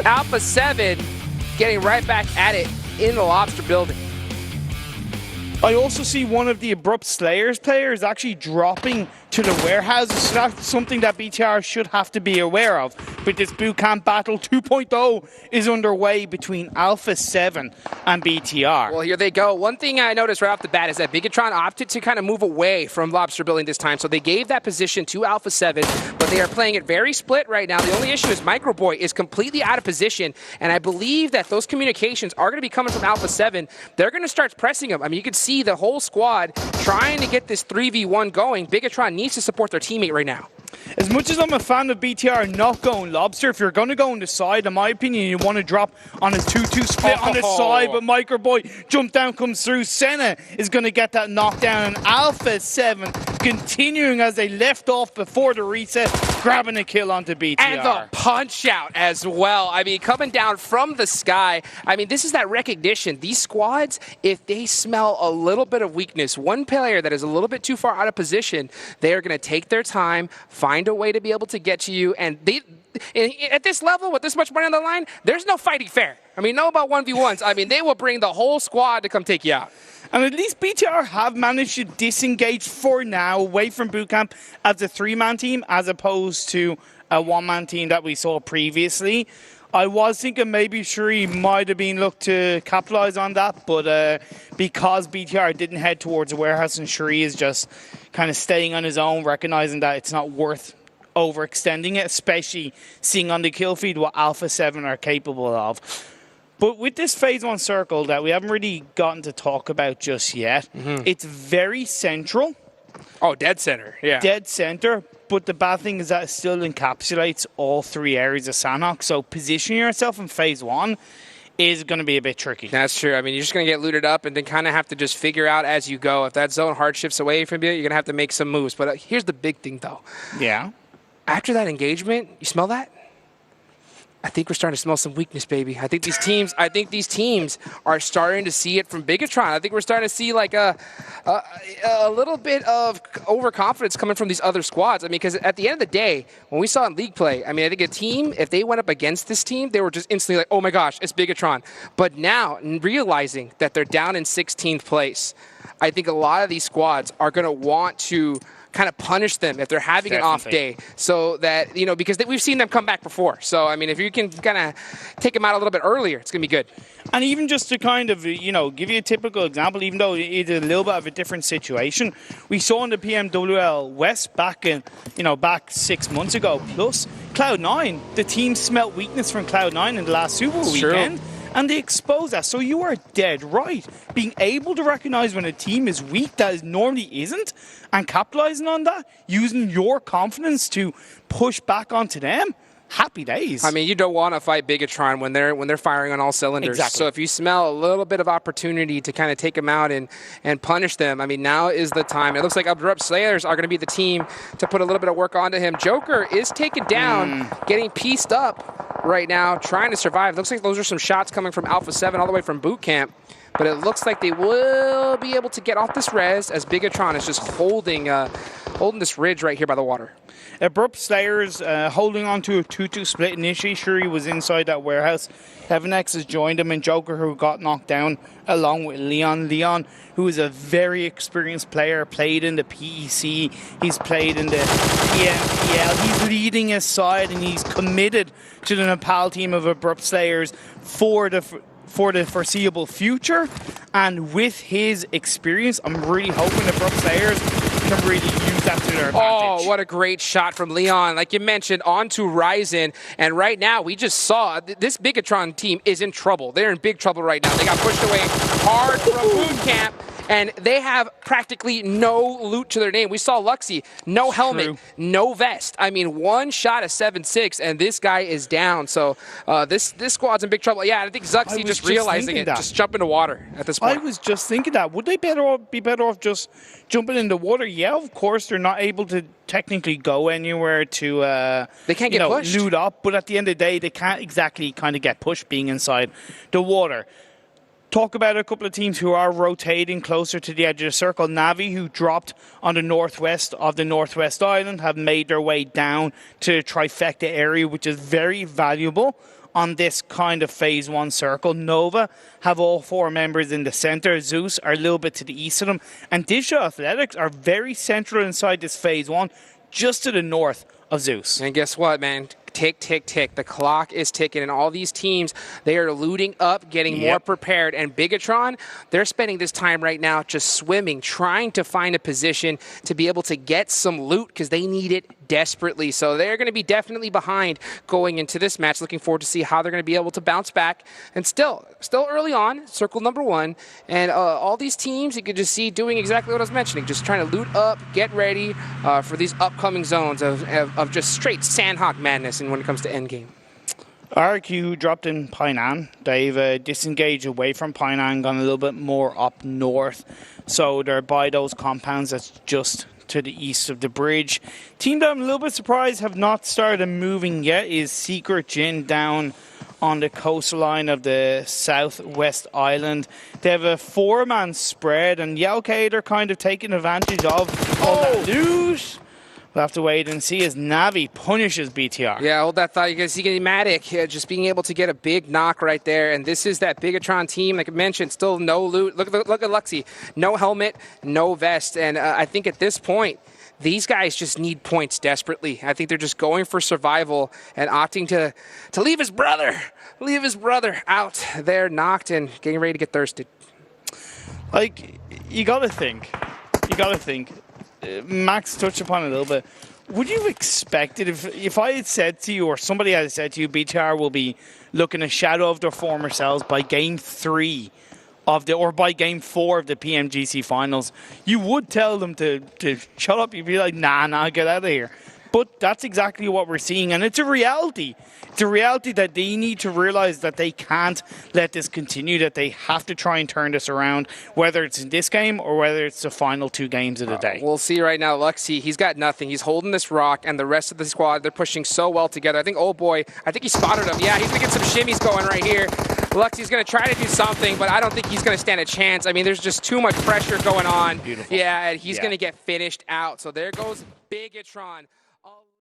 Alpha 7 getting right back at it in the Lobster building. I also see one of the Abrupt Slayers players actually dropping to the warehouses, so that's something that BTR should have to be aware of. But this bootcamp battle 2.0 is underway between Alpha 7 and BTR. Well, here they go. One thing I noticed right off the bat is that Bigatron opted to kind of move away from Lobster building this time, so they gave that position to Alpha 7, but they are playing it very split right now. The only issue is Microboy is completely out of position, and I believe that those communications are going to be coming from Alpha 7. They're going to start pressing him. I mean, you can see the whole squad trying to get this 3v1 going. Bigatron needs to support their teammate right now. As much as I'm a fan of BTR not going Lobster, if you're going to go on the side, in my opinion, you want to drop on a 2-2 split on the side, but Microboy jump down comes through. Senna is going to get that knockdown, and Alpha 7 continuing as they left off before the reset, grabbing a kill onto BTR. And the punch out as well. I mean, coming down from the sky. I mean, this is that recognition. These squads, if they smell a little bit of weakness, one player that is a little bit too far out of position, they are going to take their time, find a way to be able to get to you, and at this level, with this much money on the line, there's no fighting fair. I mean, no about 1v1s. I mean, they will bring the whole squad to come take you out. And at least BTR have managed to disengage for now away from bootcamp as a 3-man team as opposed to a 1-man team that we saw previously. I was thinking maybe Shuri might have been looked to capitalize on that, but because BTR didn't head towards the warehouse and Shuri is just kind of staying on his own, recognizing that it's not worth overextending it, especially seeing on the kill feed what Alpha 7 are capable of. But with this Phase 1 circle that we haven't really gotten to talk about just yet, it's very central. Oh, dead center, yeah. Dead center, but the bad thing is that it still encapsulates all 3 areas of Sanhok, so positioning yourself in Phase 1 is going to be a bit tricky. That's true. I mean, you're just going to get looted up and then kind of have to just figure out as you go. If that zone hard shifts away from you, you're going to have to make some moves. But here's the big thing, though. Yeah. After that engagement, you smell that? I think we're starting to smell some weakness, baby. I think these teams are starting to see it from Bigatron. I think we're starting to see like a little bit of overconfidence coming from these other squads. I mean, because at the end of the day, when we saw in league play, I mean, I think a team, if they went up against this team, they were just instantly like, oh my gosh, it's Bigatron. But now, realizing that they're down in 16th place, I think a lot of these squads are going to want to kind of punish them if they're having an off day, so that, you know, because we've seen them come back before. So, I mean, if you can kind of take them out a little bit earlier, it's going to be good. And even just to kind of, you know, give you a typical example, even though it's a little bit of a different situation, we saw in the PMWL West back 6 months ago, plus Cloud9, the team smelt weakness from Cloud9 in the last Super weekend. And they expose that. So you are dead right. Being able to recognize when a team is weak that normally isn't, and capitalizing on that, using your confidence to push back onto them, happy days. I mean, you don't want to fight Bigatron when they're firing on all cylinders. Exactly. So if you smell a little bit of opportunity to kind of take them out and punish them, I mean, now is the time. It looks like Abrupt Slayers are going to be the team to put a little bit of work onto him. Joker is taken down, getting pieced up right now, trying to survive. Looks like those are some shots coming from Alpha 7 all the way from boot camp. But it looks like they will be able to get off this res as Bigatron is just holding this ridge right here by the water. Abrupt Slayers holding on to a 2-2 split initially. Shuri was inside that warehouse. Heaven X has joined him, and Joker, who got knocked down along with Leon. Leon, who is a very experienced player, played in the PEC, he's played in the PMPL, he's leading his side, and he's committed to the Nepal team of Abrupt Slayers for the foreseeable future. And with his experience, I'm really hoping Abrupt Slayers can really use that to their advantage. Oh, what a great shot from Leon. Like you mentioned, onto Ryzen. And right now, we just saw this Bigatron team is in trouble. They're in big trouble right now. They got pushed away hard from boot camp. And they have practically no loot to their name. We saw Luxy, no helmet, no vest. I mean, one shot of 7-6, and this guy is down. So this squad's in big trouble. Yeah, I think Zuxy just realizing it, just jump into water at this point. I was just thinking that. Would they be better off just jumping in the water? Yeah, of course, they're not able to technically go anywhere to they can't get pushed. Loot up, but at the end of the day, they can't exactly kind of get pushed being inside the water. Talk about a couple of teams who are rotating closer to the edge of the circle. Navi, who dropped on the northwest of the Northwest Island, have made their way down to the Trifecta area, which is very valuable on this kind of phase 1 circle. Nova have all 4 members in the center. Zeus are a little bit to the east of them. And Digital Athletics are very central inside this phase 1, just to the north of Zeus. And guess what, man? Tick, tick, tick. The clock is ticking, and all these teams, they are looting up, getting more prepared. And Bigatron, they're spending this time right now just swimming, trying to find a position to be able to get some loot because they need it desperately. So they're going to be definitely behind going into this match. Looking forward to see how they're going to be able to bounce back. And still early on, circle number 1. And all these teams, you could just see doing exactly what I was mentioning, just trying to loot up, get ready for these upcoming zones of just straight Sandhawk madness. And when it comes to endgame, RQ dropped in Painan. They've disengaged away from Painan, gone a little bit more up north. So they're by those compounds that's just to the east of the bridge. Team that I'm a little bit surprised have not started moving yet is Secret Jin down on the coastline of the southwest island. They have a 4-man spread, and yeah, okay, they're kind of taking advantage of all that loot. We'll have to wait and see as Navi punishes BTR. Yeah, hold that thought. You guys see Matic just being able to get a big knock right there. And this is that Bigatron team, like I mentioned, still no loot. Look at Luxy. No helmet, no vest. And I think at this point, these guys just need points desperately. I think they're just going for survival and opting to leave his brother out there knocked and getting ready to get thirsted. Like, you got to think. Max touched upon it a little bit. Would you have expected if I had said to you, or somebody had said to you, BTR will be looking a shadow of their former selves by game 3 or by game 4 of the PMGC finals, you would tell them to shut up. You'd be like, nah, get out of here. But that's exactly what we're seeing, and it's a reality. It's a reality that they need to realize that they can't let this continue, that they have to try and turn this around, whether it's in this game or whether it's the final 2 games of the day. We'll see right now. Luxy, he's got nothing. He's holding this rock, and the rest of the squad, they're pushing so well together. I think, oh boy, he spotted him. Yeah, he's going to get some shimmies going right here. Luxy's going to try to do something, but I don't think he's going to stand a chance. I mean, there's just too much pressure going on. Beautiful. Yeah, and he's going to get finished out. So there goes Bigatron.